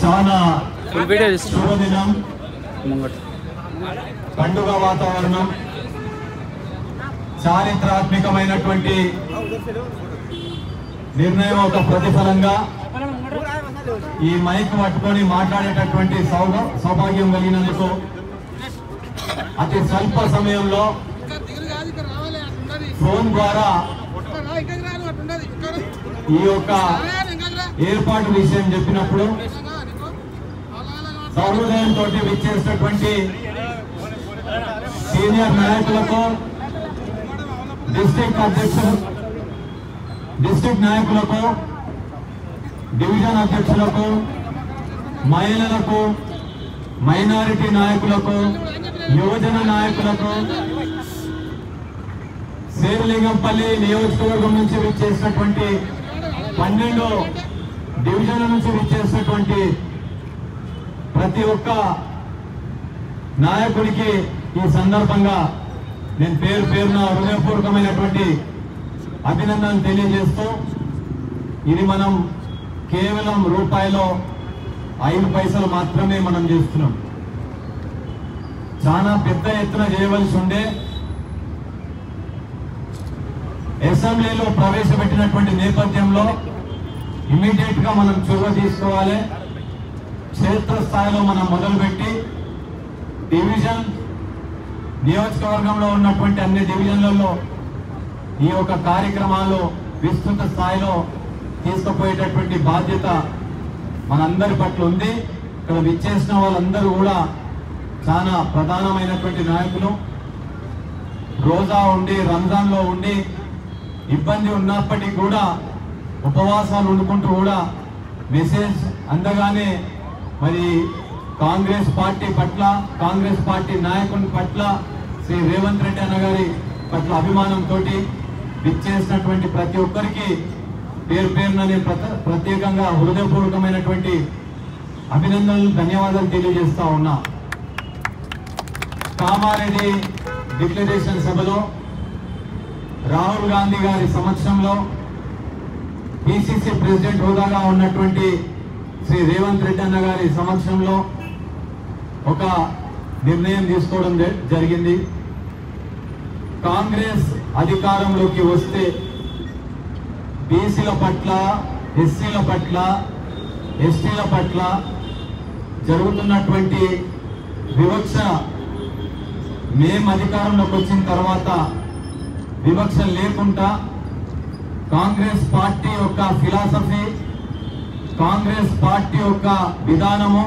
చాలా శుభదినం, పండుగ వాతావరణం, చారిత్రాత్మకమైనటువంటి నిర్ణయం ఒక ప్రతిఫలంగా ఈ మైక్ పట్టుకొని మాట్లాడేటటువంటి సౌభాగ్యం కలిగినందుకు అతి స్వల్ప సమయంలో ఫోన్ ద్వారా ఈ యొక్క ఏర్పాటు విషయం చెప్పినప్పుడు సహృదయంతో విచ్చేసినటువంటి సీనియర్ నాయకులకు, డిస్ట్రిక్ట్ నాయకులకు, డివిజన్ అధ్యక్షులకు, మహిళలకు, మైనారిటీ నాయకులకు, యువజన నాయకులకు, శేర్లింగంపల్లి నియోజకవర్గం నుంచి విచ్చేసినటువంటి 12 డివిజన్ల నుంచి విచ్చేసినటువంటి ప్రతి ఒక్క నాయకుడికి ఈ సందర్భంగా నేను పేరున హృదయపూర్వకమైనటువంటి అభినందనలు తెలియజేస్తూ, ఇది మనం కేవలం రూపాయలో 5 పైసలు మాత్రమే మనం చేస్తున్నాం. చాలా పెద్ద ఎత్తున చేయవలసి ఉండే అసెంబ్లీలో ప్రవేశపెట్టినటువంటి నేపథ్యంలో ఇమీడియట్ గా మనం చొరవ తీసుకోవాలి. క్షేత్రస్థాయిలో మనం మొదలుపెట్టి డివిజన్, నియోజకవర్గంలో ఉన్నటువంటి అన్ని డివిజన్లలో ఈ యొక్క కార్యక్రమాలు విస్తృత స్థాయిలో తీసుకుపోయేటటువంటి బాధ్యత మనందరి పట్ల ఉంది. ఇక్కడ విచ్చేసిన వాళ్ళందరూ కూడా చాలా ప్రధానమైనటువంటి నాయకులు. రోజా ఉండి, రంజాన్లో ఉండి ఇబ్బంది ఉన్నప్పటికీ కూడా ఉపవాసాలు వండుకుంటూ కూడా మెసేజ్ అందగానే మరి కాంగ్రెస్ పార్టీ పట్ల, కాంగ్రెస్ పార్టీ నాయకుని పట్ల, శ్రీ రేవంత్ రెడ్డి అన్న గారి పట్ల అభిమానంతో విచ్చేసినటువంటి ప్రతి ఒక్కరికి పేరున ప్రత్యేకంగా హృదయపూర్వకమైనటువంటి అభినందనలు, ధన్యవాదాలు తెలియజేస్తా ఉన్నా. కామారెడ్డి డిక్లరేషన్ సభలో రాహుల్ గాంధీ గారి సమక్షంలో పిసిసి ప్రెసిడెంట్ హోదాగా ఉన్నటువంటి శ్రీ రేవంత్ రెడ్డి అన్న గారి సమక్షంలో ఒక నిర్ణయం తీసుకోవడం జరిగింది. కాంగ్రెస్ అధికారంలోకి వస్తే బీసీల పట్ల, ఎస్సీల పట్ల, ఎస్టీల పట్ల జరుగుతున్నటువంటి వివక్ష మేము అధికారంలోకి వచ్చిన తర్వాత వివక్ష లేకుండా కాంగ్రెస్ పార్టీ యొక్క ఫిలాసఫీ, కాంగ్రెస్ పార్టీ యొక్క విధానము,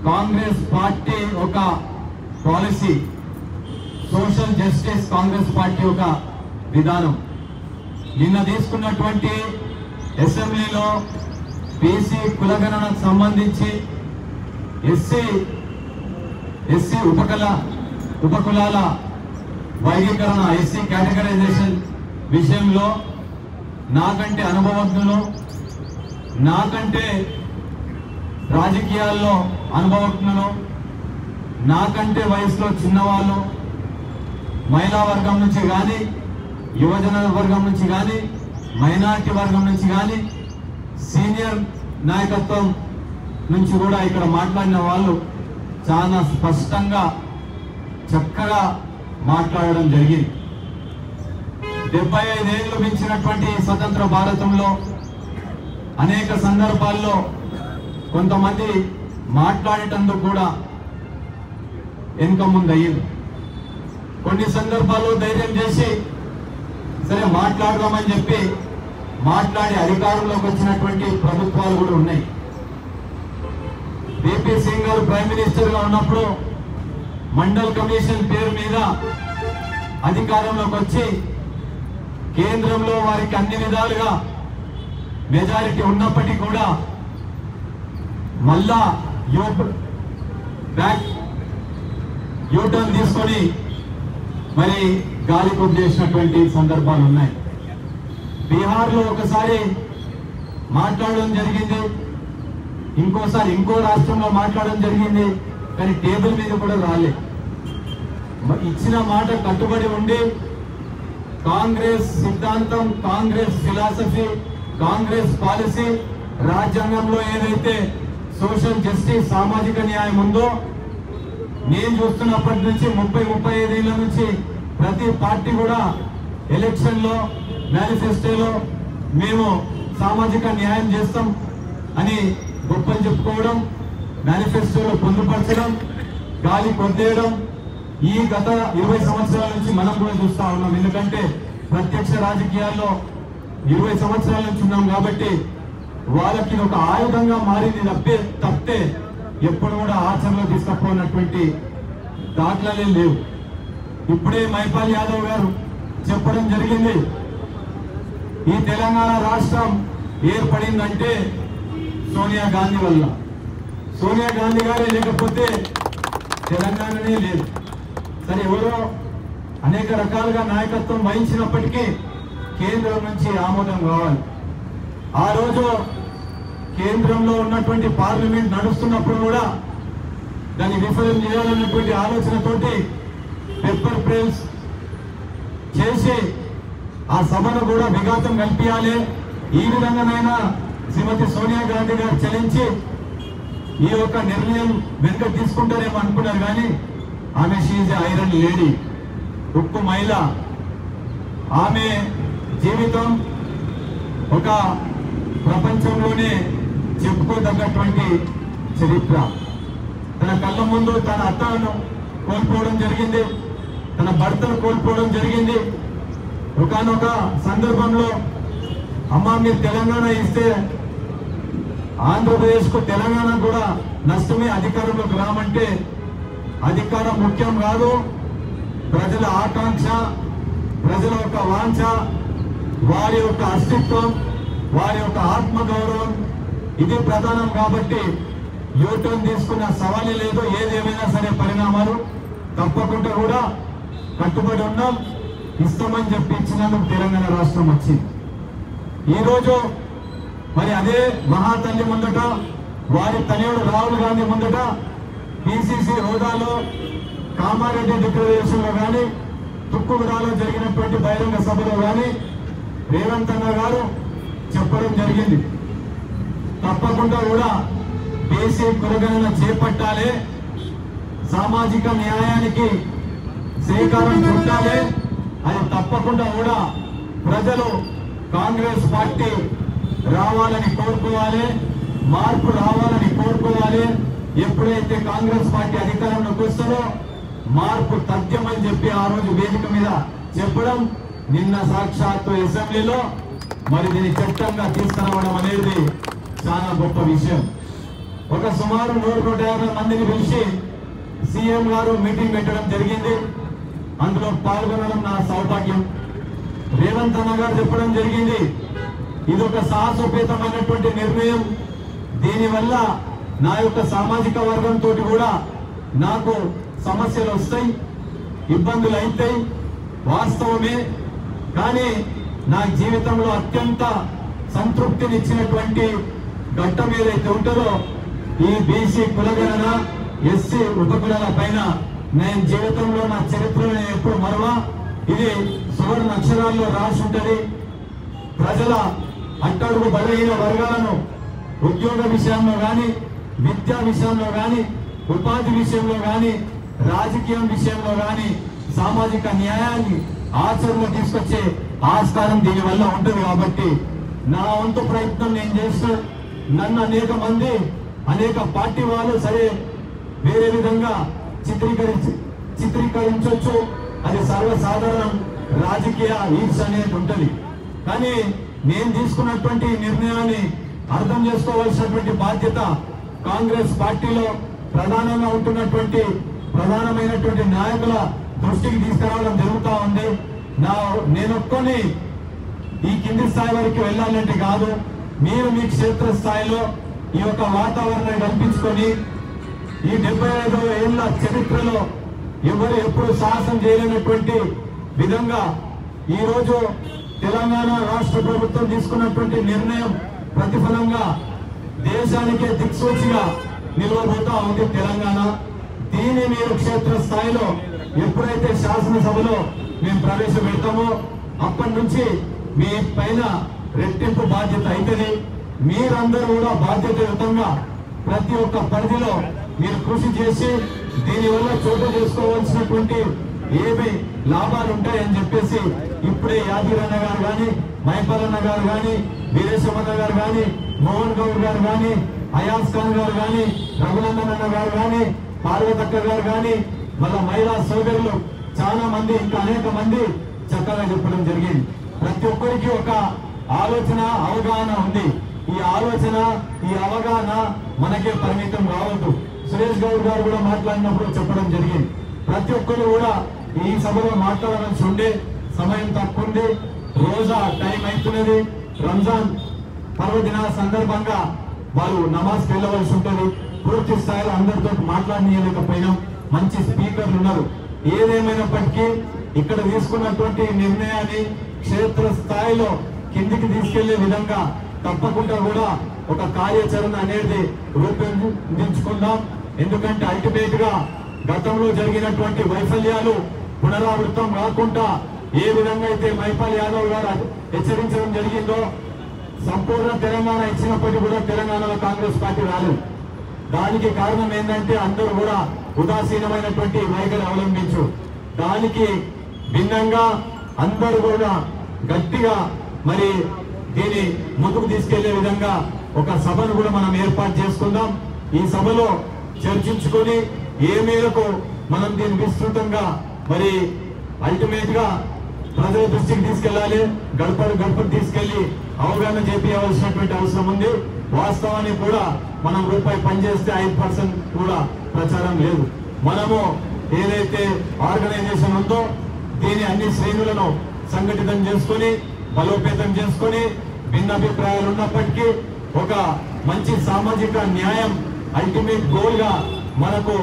కాంగ్రెస్ పార్టీ ఒక policy, social justice Congress party యొక్క విధానం. నిన్న తీసుకున్నటువంటి అసెంబ్లీలో బీసీ కులగణనకు సంబంధించి ఎస్సీ ఉపకులాల వర్గీకరణ, ఎస్సీ కేటగరైజేషన్ విషయంలో నాకంటే అనుభవజ్ఞులు, నాకంటే రాజకీయాల్లో అనుభవజ్ఞులు, నాకంటే వయసులో చిన్నవాళ్ళు, మహిళా వర్గం నుంచి కానీ, యువజన వర్గం నుంచి కానీ, మైనారిటీ వర్గం నుంచి కానీ, సీనియర్ నాయకత్వం నుంచి కూడా ఇక్కడ మాట్లాడిన వాళ్ళు చాలా స్పష్టంగా చక్కగా మాట్లాడడం జరిగింది. 75 ఏళ్ళు మించినటువంటి స్వతంత్ర భారతంలో అనేక సందర్భాల్లో కొంతమంది మాట్లాడేటందుకు కూడా వెనుక ముందు అయ్యింది. కొన్ని సందర్భాల్లో ధైర్యం చేసి సరే మాట్లాడదామని చెప్పి మాట్లాడి అధికారంలోకి వచ్చినటువంటి ప్రభుత్వాలు కూడా ఉన్నాయి. బీపీ సింగ్ గారు ప్రైమ్ మినిస్టర్ గా ఉన్నప్పుడు మండల్ కమిషన్ పేరు మీద అధికారంలోకి వచ్చి కేంద్రంలో వారికి అన్ని విధాలుగా మెజారిటీ ఉన్నప్పటికీ కూడా మళ్ళా యూటర్న్ తీసుకొని మరి గాలి కొద్దేసినటువంటి సందర్భాలు ఉన్నాయి. బీహార్లో ఒకసారి మాట్లాడడం జరిగింది, ఇంకోసారి ఇంకో రాష్ట్రంలో మాట్లాడడం జరిగింది, కానీ టేబుల్ మీద కూడా రాలే. ఇచ్చిన మాట కట్టుబడి ఉండి కాంగ్రెస్ సిద్ధాంతం, కాంగ్రెస్ ఫిలాసఫీ, కాంగ్రెస్ పాలసీ రాజ్యాంగంలో ఏదైతే సోషల్ జస్టిస్ సామాజిక న్యాయం ఉందో నేను చూస్తున్నప్పటి నుంచి 30-35 ఏళ్ల నుంచి ప్రతి పార్టీ కూడా ఎలక్షన్ లో మేనిఫెస్టోలో మేము సామాజిక న్యాయం చేస్తాం అని గొప్పలు చెప్పుకోవడం, మేనిఫెస్టోలో పొందుపరచడం, గాలి కొద్దేయడం ఈ గత 20 సంవత్సరాల నుంచి మనం కూడా చూస్తా ఉన్నాం. ఎందుకంటే ప్రత్యక్ష రాజకీయాల్లో 20 సంవత్సరాల నుంచి ఉన్నాం కాబట్టి వాళ్ళకి ఒక ఆయుధంగా మారింది తప్పితే ఎప్పుడు కూడా ఆచరణలో తీసుకపోయినటువంటి దాఖలాలే లేవు. ఇప్పుడే మైపాల్ యాదవ్ గారు చెప్పడం జరిగింది, ఈ తెలంగాణ రాష్ట్రం ఏర్పడిందంటే సోనియా గాంధీ వల్ల. సోనియా గాంధీ గారే లేకపోతే తెలంగాణనే లేదు. సరే, ఎవరో అనేక రకాలుగా నాయకత్వం వహించినప్పటికీ కేంద్రం నుంచి ఆమోదం కావాలి. ఆ రోజు కేంద్రంలో ఉన్నటువంటి పార్లమెంట్ నడుస్తున్నప్పుడు కూడా దాన్ని విఫలం చేయాలన్నటువంటి ఆలోచనతోటి పెప్పర్ ప్రేల్స్ చేసి ఆ సభను కూడా విఘాతం కల్పించాలి. ఈ విధంగానైనా శ్రీమతి సోనియా గాంధీ గారు చలించి ఈ యొక్క నిర్ణయం వెనుక తీసుకుంటారేమో అనుకున్నారు. కానీ ఆమె షీజ్ ఐరన్ లేడీ, ఉక్కు మహిళ. ఆమె జీవితం ఒక ప్రపంచంలోనే చెప్పుకోదగ్గటువంటి చరిత్ర. తన కళ్ళ ముందు తన అత్తను కోల్పోవడం జరిగింది, తన భర్తను కోల్పోవడం జరిగింది. ఒకనొక సందర్భంలో అమ్మ మీరు తెలంగాణ ఇస్తే ఆంధ్రప్రదేశ్కు తెలంగాణ కూడా నష్టమే, అధికారంలోకి రామంటే అధికారం ముఖ్యం కాదు, ప్రజల ఆకాంక్ష, ప్రజల యొక్క వాంఛ, వారి యొక్క అస్తిత్వం, వారి యొక్క ఆత్మగౌరవం ఇది ప్రధానం. కాబట్టి యూటర్న్ తీసుకున్న సవాలే లేదు. ఏదేమైనా సరే పరిణామాలు తప్పకుండా కూడా కట్టుబడి ఉన్నాం, ఇస్తామని చెప్పి ఇచ్చినందుకు తెలంగాణ రాష్ట్రం వచ్చింది. ఈరోజు మరి అదే మహాతల్లి ముందట, వారి తనయుడు రాహుల్ గాంధీ ముందట పిసిసి హోదాలో కామారెడ్డి డిక్లరేషన్ లో కానీ, తుక్కుగూడలో జరిగినటువంటి బహిరంగ సభలో కానీ రేవంత్ అన్న గారు చెప్పడం జరిగింది, తప్పకుండా కూడా బీసీ కులగణన చేపట్టాలి, సామాజిక న్యాయానికి శ్రీకారం చుట్టాలి. అది తప్పకుండా కూడా ప్రజలు కాంగ్రెస్ పార్టీ రావాలని కోరుకోవాలి, మార్పు రావాలని కోరుకోవాలి. ఎప్పుడైతే కాంగ్రెస్ పార్టీ అధికారంలోకి వస్తుందో మార్పు తథ్యమని చెప్పి ఆ రోజు వేదిక మీద చెప్పడం, నిన్న సాక్షాత్తు అసెంబ్లీలో మరి దీన్ని చట్టంగా తీసుకురావడం అనేది చాలా గొప్ప విషయం. ఒక సుమారు 100-150 మందిని పిలిచి సీఎం గారు మీటింగ్ పెట్టడం జరిగింది. అందులో పాల్గొనడం నా సౌభాగ్యం. రేవంత్ అన్న గారు చెప్పడం జరిగింది, ఇది ఒక సాహసోపేతమైనటువంటి నిర్ణయం, దీనివల్ల నా యొక్క సామాజిక వర్గంతో కూడా నాకు సమస్యలు వస్తాయి, ఇబ్బందులు అవుతాయి, వాస్తవమే. కానీ నా జీవితంలో అత్యంత సంతృప్తినిచ్చినటువంటి ఘట్టం ఏదైతే ఉంటుందో ఈ బీసీ కులగణన, ఎస్సీ ఉపకులాల పైన నేను జీవితంలో నా చరిత్రలో ఎప్పుడు మరవా. ఇది సువర్ణ అక్షరాల్లో రాసి ఉంటది. ప్రజల అట్టడుగు బలహీన వర్గాలను ఉద్యోగ విషయంలో కానీ, విద్యా విషయంలో కానీ, ఉపాధి విషయంలో కానీ, రాజకీయం విషయంలో కానీ సామాజిక న్యాయాన్ని ఆచరణలో తీసుకొచ్చే ఆస్కారం దీనివల్ల ఉంటుంది. కాబట్టి నా వంతు ప్రయత్నం నేను చేస్తూ, నన్ను అనేక మంది అనేక పార్టీ వాళ్ళు సరే వేరే విధంగా చిత్రీకరించవచ్చు, అది సర్వసాధారణం, రాజకీయ ఈర్ష అనేది ఉంటుంది. కానీ నేను తీసుకున్నటువంటి నిర్ణయాన్ని అర్థం చేసుకోవాల్సినటువంటి బాధ్యత కాంగ్రెస్ పార్టీలో ప్రధానంగా ఉంటున్నటువంటి ప్రధానమైనటువంటి నాయకుల దృష్టికి తీసుకురావడం జరుగుతూ ఉంది. నేనొక్కని ఈ కింది స్థాయి వరకు వెళ్ళాలంటే కాదు, మీరు మీ క్షేత్ర స్థాయిలో ఈ యొక్క వాతావరణాన్ని కల్పించుకొని ఈ 75 ఏళ్ల చరిత్రలో ఎవరు ఎప్పుడు సాహసం చేయలేనటువంటి విధంగా ఈరోజు తెలంగాణ రాష్ట్ర ప్రభుత్వం తీసుకున్నటువంటి నిర్ణయం ప్రతిఫలంగా దేశానికే దిక్సూచిగా నిలవబోతా ఉంది తెలంగాణ. దీన్ని మీరు క్షేత్ర స్థాయిలో ఎప్పుడైతే శాసనసభలో మేము ప్రవేశపెడతామో అప్పటి నుంచి మీ పైన రెట్టింపు బాధ్యత అవుతుంది. మీరందరూ కూడా బాధ్యతాయుతంగా ప్రతి ఒక్క పరిధిలో మీరు కృషి చేసి దీనివల్ల చోటు చేసుకోవాల్సినటువంటి ఏమి లాభాలు ఉంటాయని చెప్పేసి ఇప్పుడే యాదగిరన్న గారు కానీ, మైపాలన్న గారు కానీ, వీరేశమన్న గారు కానీ, మోహన్ గౌడ్ గారు కానీ, అయాజ్ ఖాన్ గారు కానీ, రఘునందన్ అన్న గారు కానీ, పార్వతక్క గారు కానీ, మళ్ళా మహిళా సోదరులు చాలా మంది, ఇంకా అనేక మంది చక్కగా చెప్పడం జరిగింది. ప్రతి ఒక్కరికి ఒక ఆలోచన, అవగాహన ఉంది. ఈ ఆలోచన, ఈ అవగాహన మనకే పరిమితం కావద్దు. సురేష్ గౌడ్ గారు కూడా మాట్లాడినప్పుడు చెప్పడం జరిగింది. ప్రతి ఒక్కరు కూడా ఈ సభలో మాట్లాడాల్సి ఉండే సమయం తక్కువ ఉంది. రోజా టైం అవుతున్నది. రంజాన్ పర్వదిన సందర్భంగా వాళ్ళు నమాజ్కి వెళ్ళవలసి ఉంటుంది. పూర్తి స్థాయిలో అందరితో మాట్లాడనీయలేకపోయినాం. మంచి స్పీకర్లు ఉన్నారు. ఏదేమైనప్పటికీ ఇక్కడ తీసుకున్నటువంటి నిర్ణయాన్ని క్షేత్ర స్థాయిలో కిందికి తీసుకెళ్లే విధంగా తప్పకుండా కూడా ఒక కార్యాచరణ అనేది రూపొందించుకుందాం. ఎందుకంటే అల్టిమేట్ గా గతంలో జరిగినటువంటి వైఫల్యాలు పునరావృతం కాకుండా ఏ విధంగా అయితే మైపాల్ యాదవ్ గారు హెచ్చరించడం జరిగిందో, సంపూర్ణ తెలంగాణ ఇచ్చినప్పటికీ కూడా తెలంగాణలో కాంగ్రెస్ పార్టీ రాలేదు. దానికి కారణం ఏంటంటే అందరూ కూడా ఉదాసీనమైనటువంటి వైఖరి అవలంబించు. దానికి భిన్నంగా అందరూ కూడా గట్టిగా మరి దీన్ని ముందుకు తీసుకెళ్లే విధంగా ఒక సభను కూడా మనం ఏర్పాటు చేసుకుందాం. ఈ సభలో చర్చించుకొని ఏ మేరకు మనం దీన్ని విస్తృతంగా మరి అల్టిమేట్ గా ప్రజల దృష్టికి తీసుకెళ్లాలి. గడపకు తీసుకెళ్లి అవగాహన చేపించవలసినటువంటి అవసరం ఉంది. వాస్తవానికి కూడా మనం రూపాయి పనిచేస్తే 5% కూడా ప్రచారం లేదు. మనము ఏదైతే ఆర్గనైజేషన్ ఉందో దీని అన్ని శ్రేణులను సంఘటితం చేసుకొని బలోపేతం చేసుకొని భిన్నాభిప్రాయాలు ఉన్నప్పటికీ ఒక మంచి సామాజిక న్యాయం అల్టిమేట్ గోల్ గా మనకు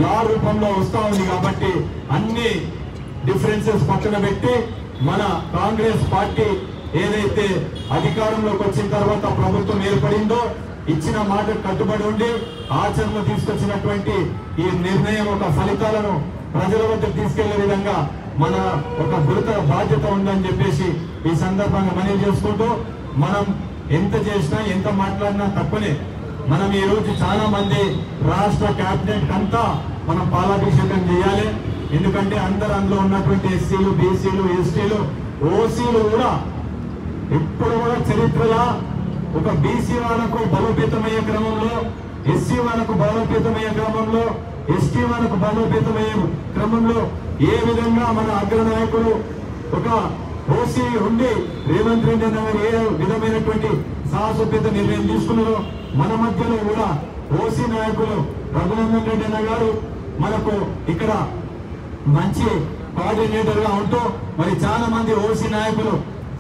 లా రూపంలో వస్తా ఉంది. కాబట్టి అన్ని డిఫరెన్సెస్ పక్కన పెట్టి మన కాంగ్రెస్ పార్టీ ఏదైతే అధికారంలోకి వచ్చిన తర్వాత ప్రభుత్వం ఏర్పడిందో ఇచ్చిన మాట కట్టుబడి ఉండి ఆచరణ తీసుకొచ్చినటువంటి ఈ నిర్ణయం ఒక ఫలితాలను ప్రజల వద్దకు తీసుకెళ్లే విధంగా మన ఒక గురుతర బాధ్యత ఉందని చెప్పేసి ఈ సందర్భంగా మనవి చేసుకుంటూ, మనం ఎంత చేసినా ఎంత మాట్లాడినా తక్కువనే. మనం ఈ రోజు చాలా మంది రాష్ట్ర కేబినెట్ అంతా మనం పాలాభిషేకం చేయాలి. ఎందుకంటే అందులో ఉన్నటువంటి ఎస్సీలు, బీసీలు, ఎస్టీలు, ఓసీలు కూడా ఎప్పుడు కూడా చరిత్రలో ఒక బీసీ వాళ్ళకు బలోపేతమయ్యే క్రమంలో, ఎస్సీ వాళ్ళకు బలోపేతమయ్యే క్రమంలో, ఎస్టీ వాళ్ళకు బలోపేతమయ్యే క్రమంలో ఏ విధంగా మన అగ్రనాయకులు ఒక ఓసీ ఉండి రేవంత్ రెడ్డి అన్న ఏ విధమైనటువంటి సాహసోపేత నిర్ణయం తీసుకున్నారో మన మధ్యలో కూడా ఓసీ నాయకులు రఘునందన్ రెడ్డి అన్న గారు మనకు ఇక్కడ మంచి కోఆర్డినేటర్ గా ఉంటూ మరి చాలా మంది ఓసీ నాయకులు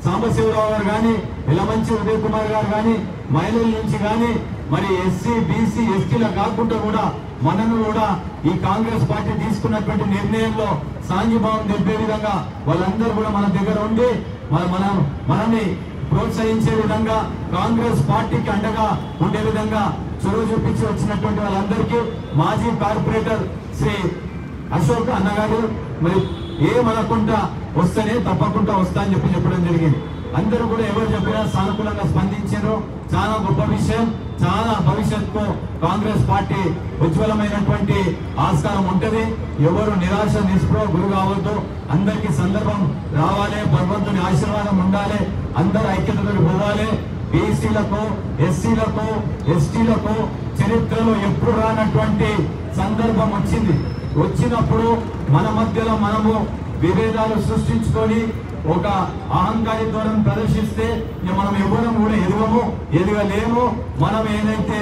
సాంబశివరావు గారు కానీ, ఇలమంచి ఉదయ్ కుమార్ గారు కానీ, మహిళల నుంచి కానీ మరి ఎస్సీ, బీసీ, ఎస్టీల కాకుండా కూడా మనను కూడా ఈ కాంగ్రెస్ పార్టీ తీసుకున్నటువంటి నిర్ణయంలో సాంఘీభావం తెలిపే విధంగా వాళ్ళందరూ కూడా మన దగ్గర ఉండి మనల్ని ప్రోత్సహించే విధంగా కాంగ్రెస్ పార్టీకి అండగా ఉండే విధంగా చొరవ చూపించి వచ్చినటువంటి వాళ్ళందరికీ మాజీ కార్పొరేటర్ శ్రీ అశోక్ అన్నగారు మరి ఏమనకుండా వస్తేనే తప్పకుండా వస్తా అని చెప్పడం జరిగింది. అందరూ కూడా ఎవరు చెప్పినా సానుకూలంగా స్పందించారు. చాలా గొప్ప విషయం. చాలా భవిష్యత్తుకు కాంగ్రెస్ పార్టీ ఉజ్వలమైనటువంటి ఆస్కారం ఉంటది. ఎవరు నిరాశ నిస్పృహ గురి కావద్దు. అందరికీ సందర్భం రావాలి. భగవంతుని ఆశీర్వాదం ఉండాలి. అందరూ ఐక్యతతో పోవాలి. బీసీలకు, ఎస్సీలకు, ఎస్టీలకు చరిత్రలో ఎప్పుడు రానటువంటి సందర్భం వచ్చింది. వచ్చినప్పుడు మన మధ్యలో మనము విభేదాలు సృష్టించుకొని ఒక అహంకారి ధోరణి ప్రదర్శిస్తే మనం ఎవరం కూడా ఎదగలేము. మనం ఏదైతే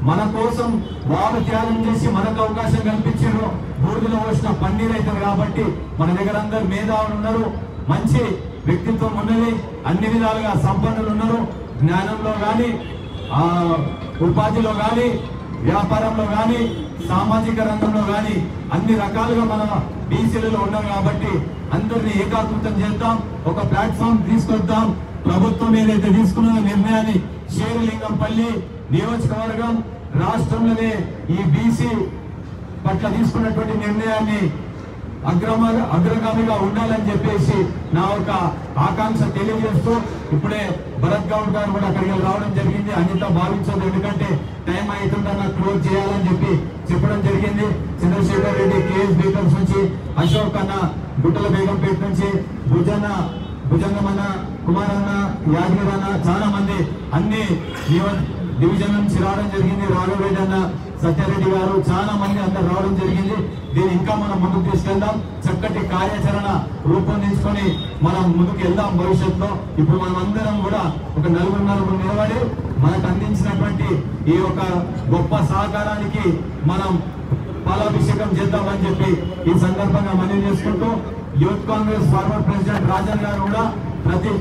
మన కోసం వాళ్ళు త్యాగం చేసి మనకు అవకాశం కల్పించారో బూడిదలో పోసిన పన్నీర్ అవుతుంది. కాబట్టి మన దగ్గర అందరు మేధావులు ఉన్నారు, మంచి వ్యక్తిత్వం ఉన్నది, అన్ని విధాలుగా సంపన్నులు ఉన్నారు. జ్ఞానంలో కానీ, ఉపాధిలో కానీ, వ్యాపారంలో కానీ, సామాజిక రంగంలో కానీ అన్ని రకాలుగా మన బీసీలలో ఉన్నారు. కాబట్టి అందరినీ ఏకాకృతం చేద్దాం, ఒక ప్లాట్ఫామ్ తీసుకొద్దాం. ప్రభుత్వం ఏదైతే తీసుకున్న నిర్ణయాన్ని శేరిలింగంపల్లి నియోజకవర్గం రాష్ట్రంలోనే ఈ బీసీ పట్ల తీసుకున్నటువంటి నిర్ణయాన్ని అగ్రగామిగా ఉండాలని చెప్పేసి నా ఒక ఆకాంక్ష తెలియజేస్తూ ఇప్పుడే భరత్ గౌడ్ గారు కూడా అక్కడికి రావడం జరిగింది. అన్నితో భావించదు, ఎందుకంటే టైం అవుతుందన్న క్లోజ్ చేయాలని చెప్పి చెప్పడం జరిగింది. చంద్రశేఖర్ రెడ్డి కేఎస్ బేకర్స్ నుంచి, అశోక్ అన్న గుట్టల బేగంపేట నుంచి, భుజంగమన్న, కుమారన్న, యాదగిరి అన్న, చాలా మంది అన్ని డివిజన్ నుంచి రావడం జరిగింది. రాఘవరెడ్డి అన్న, సత్యారెడ్డి గారు, చాలా మంది అందరు రావడం జరిగింది. దీన్ని ఇంకా మనం ముందుకు తీసుకెళ్దాం, చక్కటి కార్యాచరణ రూపొందించుకొని మనం ముందుకు వెళ్దాం భవిష్యత్తులో. ఇప్పుడు మనం అందరం కూడా ఒక నలుగురు నిలబడి మనకు అందించినటువంటి ఈ యొక్క గొప్ప సహకారానికి మనం పాలాభిషేకం చేద్దామని చెప్పి ఈ సందర్భంగా మనవి చేసుకుంటూ, youth Congress forward president Rajan గారు కూడా ప్రతి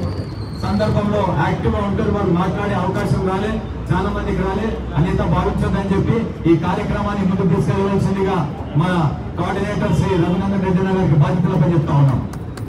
సందర్భంలో యాక్టివ్ గా ఉంటారు. వాళ్ళు మాట్లాడే అవకాశం రాలే, చాలా మందికి రాలే, అన్నితో భావించొద్దని చెప్పి ఈ కార్యక్రమాన్ని ముందుకు తీసుకెళ్లవలసిందిగా మన కోఆర్డినేటర్ శ్రీ రఘునందన్ రెడ్డి గారికి బాధ్యతలపై చెప్తా ఉన్నాం.